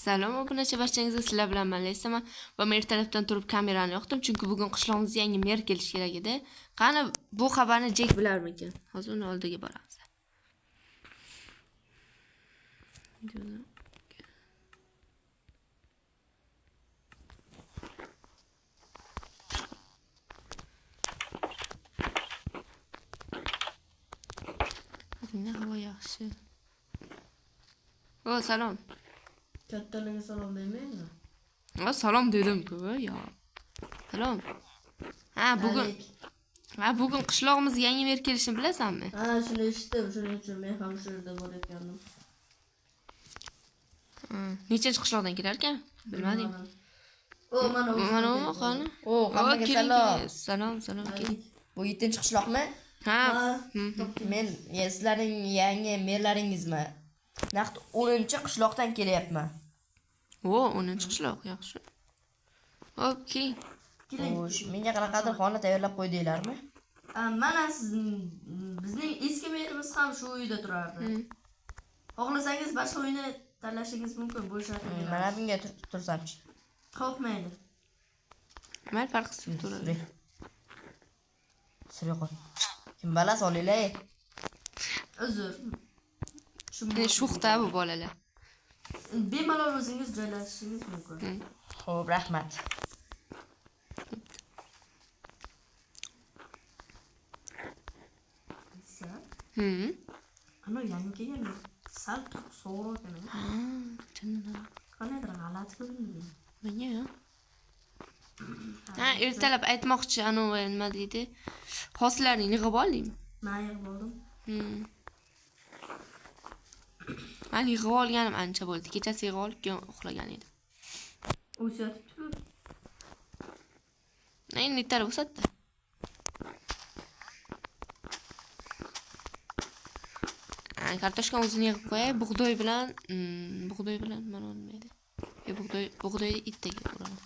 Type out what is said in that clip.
Salom obunachi barchangizga sizlar bilan Laysaman va men ertalabdan turib kamerani yoqdim chunki bugun qishlog'imizga yangi mer kelishi kerak edi. Qani bu xabarni Jek bilarmikan? Hozir uni oldiga boramiz. Bugun havo yaxshi. O, salom. Kattalarga salom demaymi? O, salom dedim-ku, yo. Salom. Bugun qishlog'imizga yangi mer kelishini bilasanmi? Ha, shuni eshitdim, shuning uchun men ham shu yerda bor ekandim. Nechanchi qishloqdan kelar ekan? Bilmadim. Mana u qani? Hammaga salom. Salom. Bu 7-qishloqmi? Ha. Men sizlarning yangi merlaringizmi? Naqd 10-qishloqdan kelyapman. O, 10-qishloq, yaxshi. Okey. Menga qanaqadir xona tayyorlab qo'ydinglarmi? Mana bizning eski merimiz ham shu uyda turardi. Xohlasangiz boshqa uyni tanlashingiz mumkin, bo'shatib. Mana bunga tursamchi. Xo'p, mayli. Mayli, farqsiz turadi. Sira qo'y. Kim bala solinglar? Uzr. Shuxta bu bolalar. Bemalol o'zingiz joylashishingiz mumkin. Xo'p, rahmat. Ana yangi kelgan sal so'roq ekan. Chindan. Qanaydir g'alati ko'rinadi. Menga ertalab aytmoqchi, nima deydi? Hosillarni yig'ib oldingmi? Men yig'ib oldim. Men yig'ib olganim ancha bo'ldi. Kechasi yig'ib olib keyin uxlagan edim. O'shatibdi-ku. Endi ertalab o'satdi. Kartoshkani o'zini yig'ib qo'yay, bug'doy bilan mana nima edi? Bug'doy itdagi uraman.